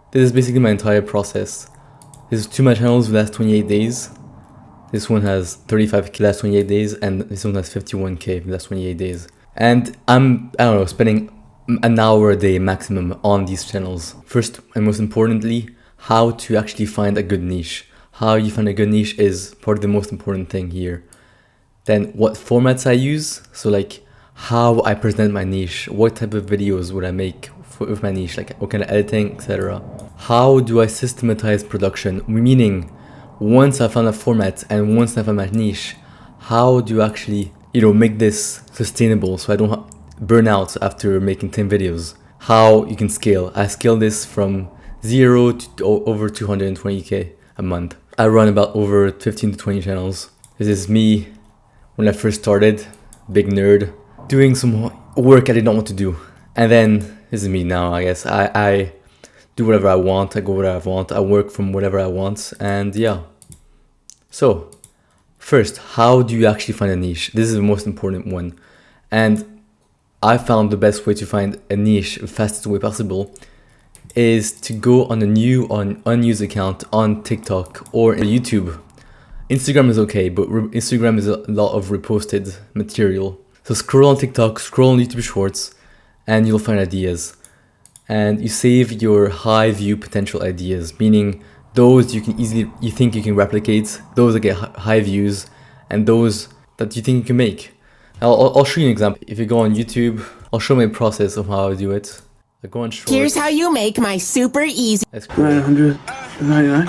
This is basically my entire process. This is 2 my channels last 28 days. This one has 35k last 28 days, and this one has 51k last 28 days. And I don't know, spending an hour a day maximum on these channels. First and most importantly, how to actually find a good niche. How you find a good niche is probably the most important thing here. Then what formats I use, so like how I present my niche, what type of videos would I make with my niche, like what kind of editing, etc. How do I systematize production, meaning once I found a format and once I found my niche, how do you actually, make this sustainable so I don't burn out after making 10 videos? How you can scale. I scale this from 0 to over 220k a month. I run about over 15 to 20 channels. This is me when I first started, big nerd, doing some work I did not want to do. And then this is me now, I guess. I do whatever I want, I go wherever I want, I work from whatever I want, and yeah. So, first, how do you actually find a niche? This is the most important one. And I found the best way to find a niche, the fastest way possible, is to go on an unused account on TikTok or YouTube. Instagram is okay, but Instagram is a lot of reposted material. So scroll on TikTok, scroll on YouTube Shorts, and you'll find ideas. And you save your high view potential ideas, meaning those you think you can replicate, those that get high views, and those that you think you can make. I'll show you an example. If you go on YouTube, I'll show my process of how I do it. I go on Shorts. Here's how you make my super easy. 999.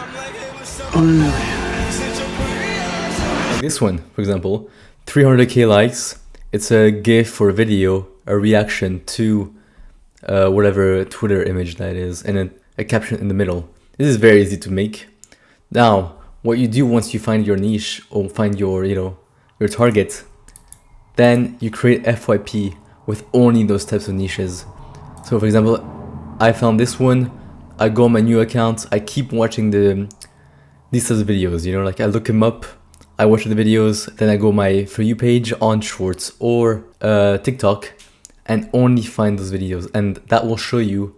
Like this one, for example, 300k likes. It's a GIF for a video, a reaction to whatever Twitter image that is, and then a caption in the middle. This is very easy to make. Now, what you do once you find your niche or find your, your target, then you create FYP with only those types of niches. So for example, I found this one, I go on my new account, I keep watching these types of videos, like I look them up, I watch the videos, then I go my For You page on Shorts or TikTok and only find those videos. And that will show you,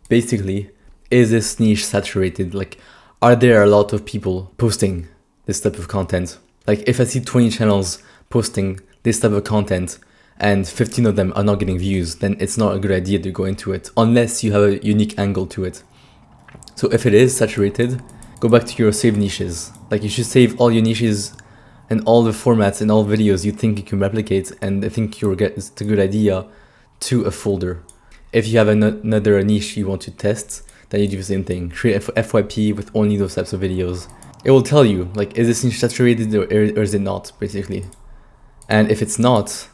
basically, is this niche saturated? Like, are there a lot of people posting this type of content? Like, if I see 20 channels posting this type of content and 15 of them are not getting views, then it's not a good idea to go into it unless you have a unique angle to it. So if it is saturated, go back to your saved niches. Like, you should save all your niches and all the formats and all videos you think you can replicate and I think it's a good idea to a folder. If you have another niche you want to test, then you do the same thing. Create FYP with only those types of videos. It will tell you, like, is this niche saturated or is it not, basically. And if it's not,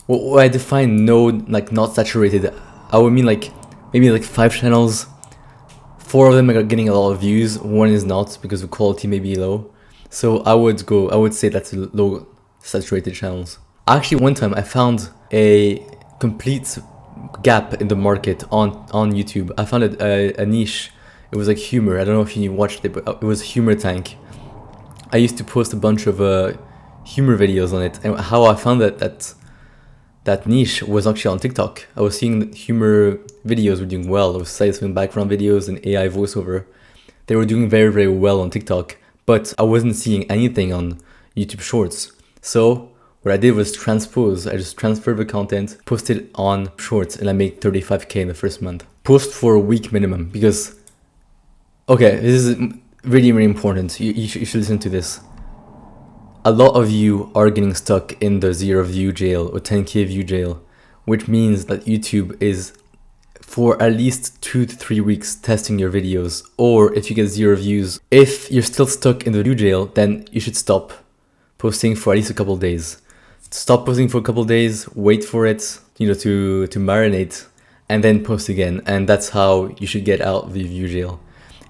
what I define not saturated, I would mean maybe 5 channels, 4 of them are getting a lot of views, 1 is not because the quality may be low. So I would say that's low saturated channels. Actually, one time I found a complete gap in the market on YouTube. I found a niche. It was like humor. I don't know if you watched it, but it was Humor Tank. I used to post a bunch of humor videos on it, and how I found that niche was actually on TikTok. I was seeing that humor videos were doing well. There was side-scrolling background videos and AI voiceover. They were doing very, very well on TikTok, but I wasn't seeing anything on YouTube Shorts. So what I did was transpose. I just transferred the content, posted it on Shorts, and I made 35k in the first month. Post for a week minimum, because, okay, this is really, really important. You should listen to this. A lot of you are getting stuck in the 0 view jail or 10k view jail, which means that YouTube is for at least 2 to 3 weeks testing your videos. Or if you get 0 views, if you're still stuck in the view jail, then you should stop posting for at least a couple days. Stop posting for a couple days, wait for it, to marinate, and then post again. And that's how you should get out of the view jail.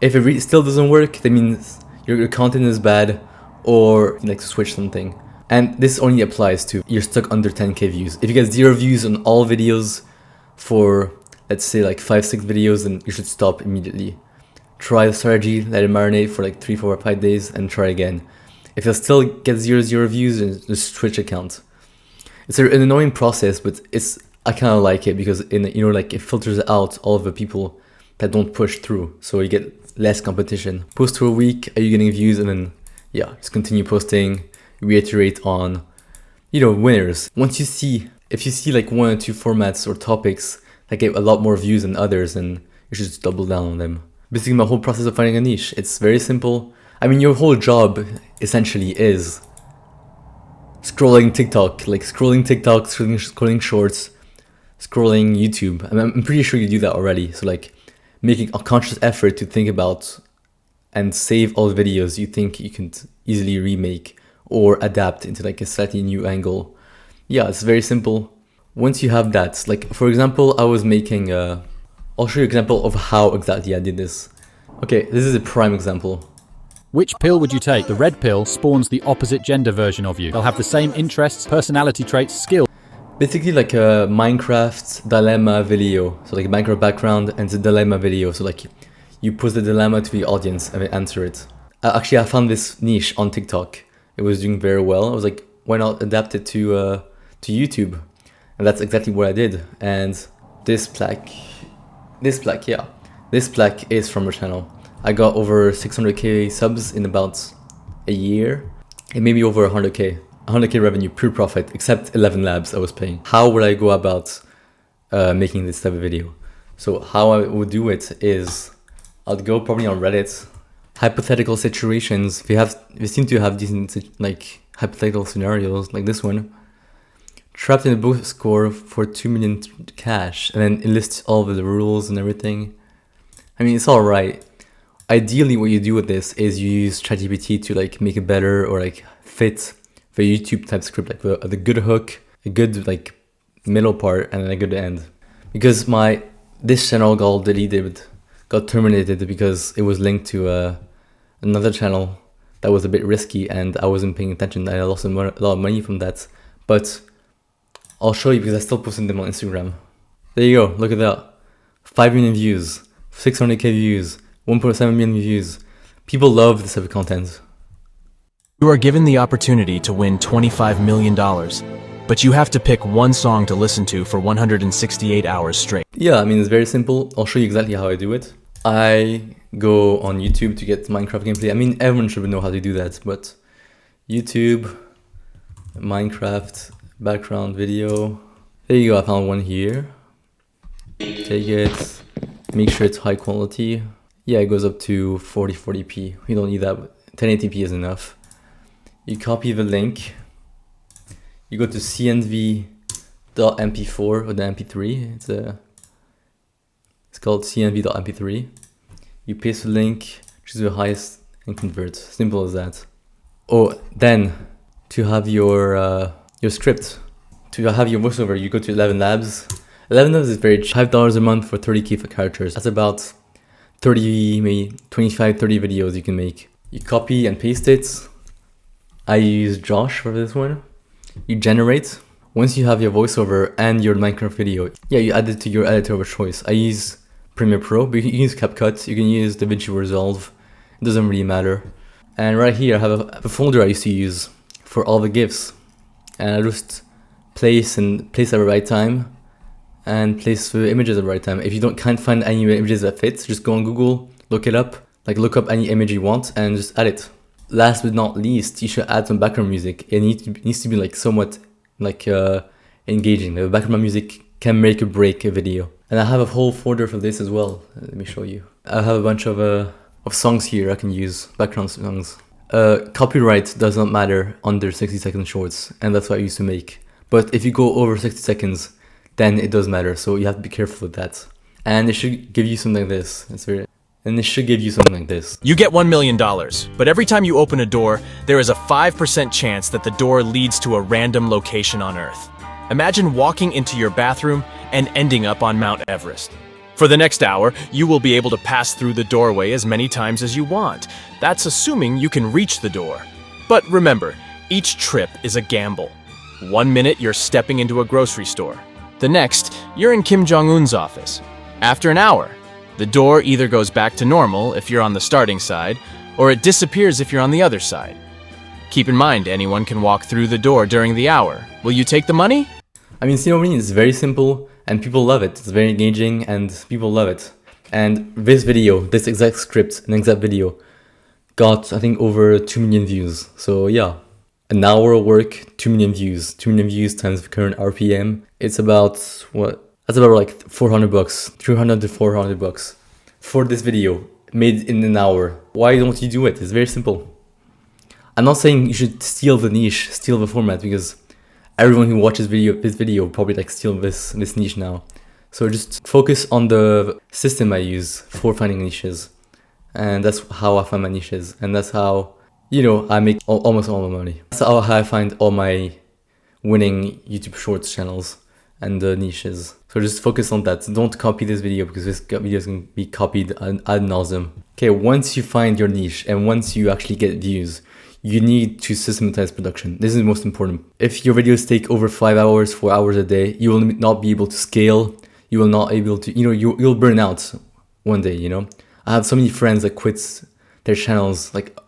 If it still doesn't work, that means your content is bad, or you like to switch something. And this only applies to you're stuck under 10k views. If you get 0 views on all videos for, let's say, 5-6 videos, then you should stop immediately. Try the strategy, let it marinate for 3, 4, or 5 days, and try again. If you still get 0 views, then just switch account. It's an annoying process, but I kind of like it because it filters out all of the people that don't push through, so you get less competition. Post for a week, are you getting views? And then yeah, just continue posting, reiterate on, you know, winners. If you see like 1 or 2 formats or topics that get a lot more views than others, then you should just double down on them. Basically, my whole process of finding a niche, it's very simple. I mean, your whole job essentially is scrolling TikTok, scrolling shorts, scrolling YouTube. I'm pretty sure you do that already. So like making a conscious effort to think about and save all the videos you think you can easily remake or adapt into like a slightly new angle. Yeah, it's very simple. Once you have that, like for example, I was making I'll show you an example of how exactly I did this. Okay, this is a prime example. Which pill would you take? The red pill spawns the opposite gender version of you. They'll have the same interests, personality traits, skills. Basically like a Minecraft dilemma video. So like a Minecraft background and it's a dilemma video. So like you pose the dilemma to the audience and they answer it. Actually, I found this niche on TikTok. It was doing very well. I was like, why not adapt it to YouTube? And that's exactly what I did. And this plaque is from her channel. I got over 600k subs in about a year. It made me over 100k revenue, pure profit, except 11 labs I was paying. How would I go about making this type of video? So how I would do it is I'd go probably on Reddit, hypothetical situations. We seem to have decent like hypothetical scenarios like this one. Trapped in a book score for 2 million cash, and then it lists all of the rules and everything. I mean, it's all right. Ideally, what you do with this is you use ChatGPT to like make it better or like fit the YouTube type script, like the good hook, a good like middle part, and then a good end. Because this channel got terminated because it was linked to another channel that was a bit risky, and I wasn't paying attention. I lost a lot of money from that, but I'll show you because I still posted them on Instagram. There you go, look at that. 5 million views, 600k views, 1.7 million views. People love this type of content. You are given the opportunity to win $25 million, but you have to pick one song to listen to for 168 hours straight. Yeah, I mean, it's very simple. I'll show you exactly how I do it. I go on YouTube to get Minecraft gameplay. I mean, everyone should know how to do that, but YouTube, Minecraft, background video. There you go, I found one here. Take it, make sure it's high quality. Yeah, it goes up to 4040p. You don't need that, 1080p is enough. You copy the link. You go to cnv.mp4 or the mp3. It's called cnv.mp3. You paste the link, choose the highest, and convert. Simple as that. Oh, then to have your script, to have your voiceover, you go to 11 Labs. 11 Labs is very cheap. $5 a month for 30k for characters. That's about 30, maybe 25, 30 videos you can make. You copy and paste it. I use Josh for this one. You generate. Once you have your voiceover and your Minecraft video, yeah, you add it to your editor of choice. I use Premiere Pro, but you can use CapCut, you can use DaVinci Resolve. It doesn't really matter. And right here I have a folder I used to use for all the GIFs. And I just place at the right time and place the images at the right time. If you can't find any images that fit, just go on Google, look it up, like look up any image you want and just add it. Last but not least, you should add some background music. It needs to be like somewhat like engaging. The background music can make or break a video. And I have a whole folder for this as well. Let me show you. I have a bunch of songs here I can use, background songs. Copyright does not matter under 60-second shorts, and that's what I used to make. But if you go over 60 seconds, then it does matter, so you have to be careful with that. And it should give you something like this. You get $1 million, but every time you open a door, there is a 5% chance that the door leads to a random location on Earth. Imagine walking into your bathroom and ending up on Mount Everest. For the next hour, you will be able to pass through the doorway as many times as you want. That's assuming you can reach the door. But remember, each trip is a gamble. 1 minute, you're stepping into a grocery store. The next, you're in Kim Jong-un's office. After an hour, the door either goes back to normal if you're on the starting side, or it disappears if you're on the other side. Keep in mind, anyone can walk through the door during the hour. Will you take the money? I mean, see what I mean? It's very simple and people love it. It's very engaging and people love it. And this video, this exact script, an exact video, got, I think, over 2 million views. So yeah, an hour of work, 2 million views. 2 million views times the current RPM. It's about, what? That's about like $400, 300 to $400 for this video made in an hour. Why don't you do it? It's very simple. I'm not saying you should steal the niche, steal the format, because everyone who watches this video probably like steal this niche now. So just focus on the system I use for finding niches. And that's how I find my niches. And that's how, you know, I make almost all my money. That's how I find all my winning YouTube Shorts channels and the niches. So just focus on that. Don't copy this video, because this video is going to be copied ad nauseum. Okay, once you find your niche and once you actually get views, you need to systematize production. This is the most important. If your videos take over 5 hours, 4 hours a day, you will not be able to scale. You will not be able to, you know, you'll burn out one day, you know. I have so many friends that quit their channels like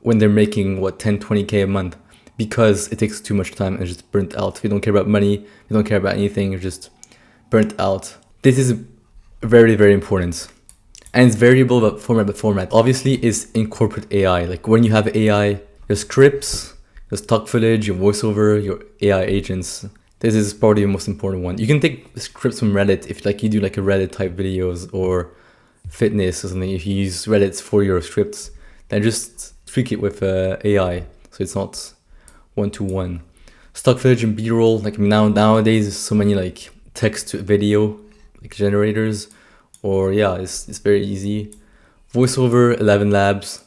when they're making, what, 10, 20K a month, because it takes too much time and just burnt out. You don't care about money, you don't care about anything, you're just burnt out. This is very, very important. And it's variable but format. Obviously, is incorporate AI. Like when you have AI, your scripts, your stock footage, your voiceover, your AI agents. This is probably the most important one. You can take scripts from Reddit if like you do like a Reddit type videos or fitness or something. If you use Reddit for your scripts, then just tweak it with AI, so it's not one-to-one. Stock footage and B-roll. Like nowadays, there's so many like text to video like generators. Or yeah, it's very easy. VoiceOver, 11 Labs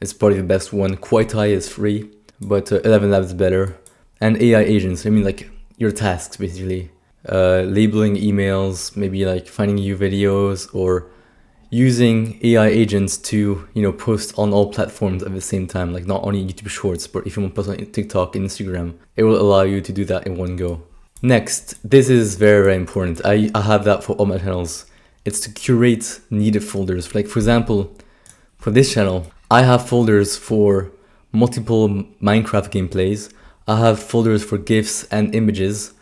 is probably the best one. Quietai is free, but 11 Labs is better. And AI agents, I mean like your tasks basically. Labeling emails, maybe like finding new videos, or using AI agents to, you know, post on all platforms at the same time. Like not only YouTube Shorts, but if you want to post on TikTok and Instagram, it will allow you to do that in one go. Next, this is very, very important. I have that for all my channels. It's to curate needed folders. Like for example, for this channel, I have folders for multiple Minecraft gameplays. I have folders for GIFs and images.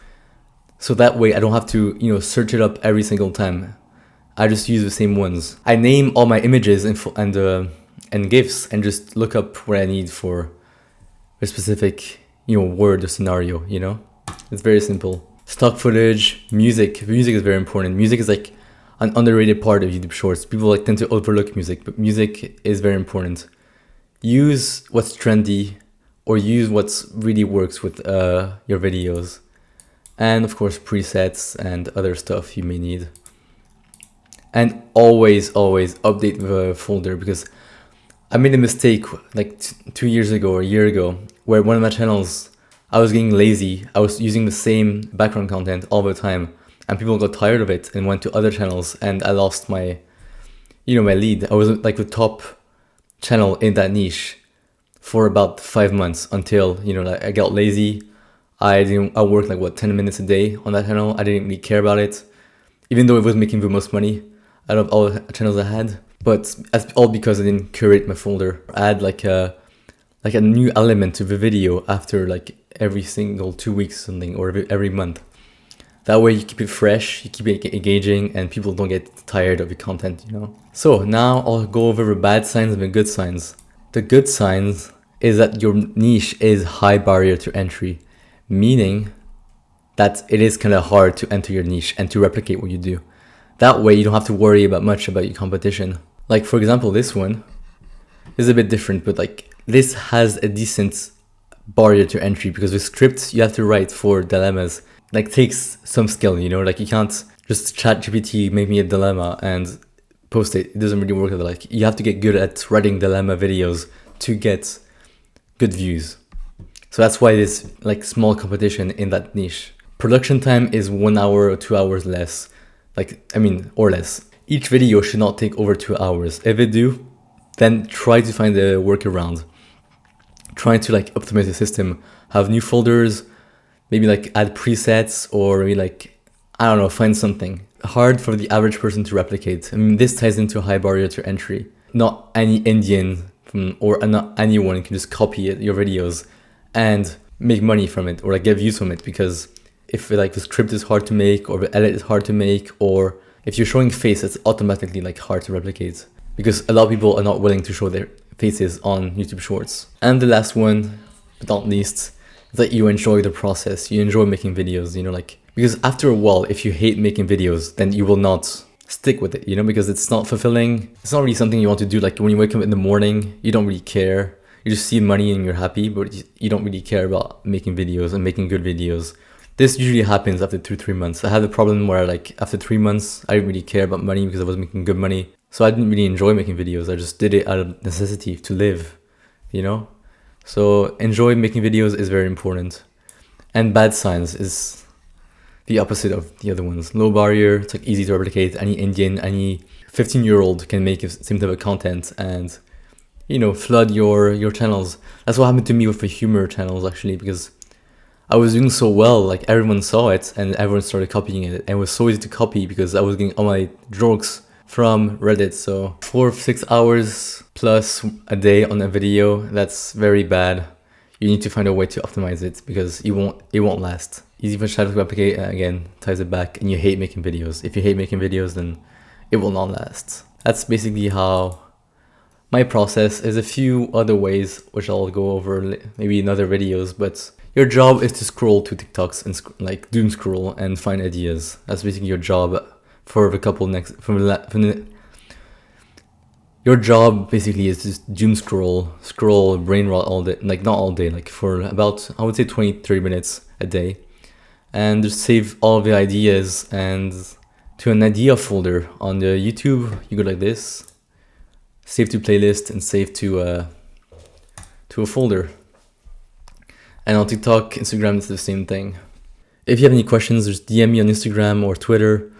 So that way I don't have to, you know, search it up every single time. I just use the same ones. I name all my images and GIFs and just look up what I need for a specific, you know, word or scenario, you know? It's very simple. Stock footage, music. Music is very important. Music is like an underrated part of YouTube Shorts. People like tend to overlook music, but music is very important. Use what's trendy or use what's really works with your videos. And of course, presets and other stuff you may need. And always update the folder, because I made a mistake like 2 years ago or a year ago where one of my channels, I was getting lazy. I was using the same background content all the time. And people got tired of it and went to other channels, and I lost my, you know, my lead. I was like the top channel in that niche for about 5 months until, you know, like I got lazy. I worked like what, 10 minutes a day on that channel. I didn't really care about it, even though it was making the most money out of all the channels I had. But that's all because I didn't curate my folder. Add like a new element to the video after like every single 2 weeks or something, or every month. That way you keep it fresh, you keep it engaging, and people don't get tired of your content, you know? So now I'll go over the bad signs and the good signs. The good signs is that your niche is high barrier to entry, meaning that it is kind of hard to enter your niche and to replicate what you do. That way you don't have to worry much about your competition. Like for example, this one is a bit different, but like this has a decent barrier to entry because the script you have to write for dilemmas like takes some skill, you know, like you can't just ChatGPT make me a dilemma and post it. It doesn't really work. Like you have to get good at writing dilemma videos to get good views. So that's why there's like small competition in that niche. Production time is 1 hour or 2 hours less, or less. Each video should not take over 2 hours. If it do, then try to find a workaround. Try to like optimize the system, have new folders, maybe like add presets, or maybe like, I don't know, find something hard for the average person to replicate. I mean, this ties into a high barrier to entry. Not any Indian or not anyone can just copy your videos and make money from it or like get views from it, because if like the script is hard to make or the edit is hard to make or If you're showing face, it's automatically like hard to replicate because a lot of people are not willing to show their faces on YouTube Shorts. And the last one, but not least, is that you enjoy the process. You enjoy making videos, you know, like, because after a while, if you hate making videos, then you will not stick with it, you know, because it's not fulfilling. It's not really something you want to do. Like when you wake up in the morning, you don't really care. You just see money and you're happy, but you don't really care about making videos and making good videos. This usually happens after 2-3 months. I had a problem where like after 3 months, I didn't really care about money because I was making good money. So I didn't really enjoy making videos. I just did it out of necessity to live, you know? So enjoy making videos is very important. And bad signs is the opposite of the other ones. Low barrier, it's like easy to replicate. Any Indian, any 15-year-old can make the same type of content and, you know, flood your channels. That's what happened to me with the humor channels actually, because I was doing so well, like everyone saw it and everyone started copying it. And it was so easy to copy because I was getting all my jokes from Reddit. So 4-6 hours plus a day on a video, that's very bad. You need to find a way to optimize it because it won't last. Easy for chat to replicate, again, ties it back, and you hate making videos. If you hate making videos, then it will not last. That's basically how my process is. A few other ways, which I'll go over maybe in other videos, but your job is to scroll to TikToks and like doom scroll and find ideas. That's basically your job for the couple next, your job basically is just doom scroll, brain rot all day, like not all day, like for about, I would say 20-30 minutes a day, and just save all the ideas and to an idea folder on the YouTube. You go like this, save to playlist and save to a folder. And on TikTok, Instagram, it's the same thing. If you have any questions, just DM me on Instagram or Twitter,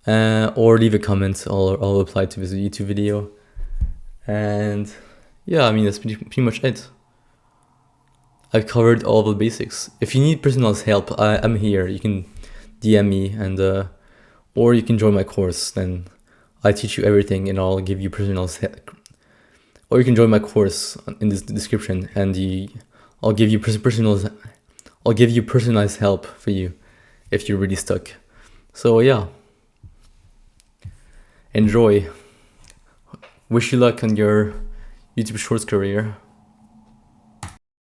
or leave a comment. I'll reply to this YouTube video. And yeah, I mean, that's pretty much it. I've covered all the basics. If you need personalized help, I'm here. You can DM me and or you can join my course. Then I teach you everything and I'll give you personalized help. Or you can join my course in this description and I'll give you personalized help for you if you're really stuck. So yeah, enjoy. Wish you luck on your YouTube Shorts career.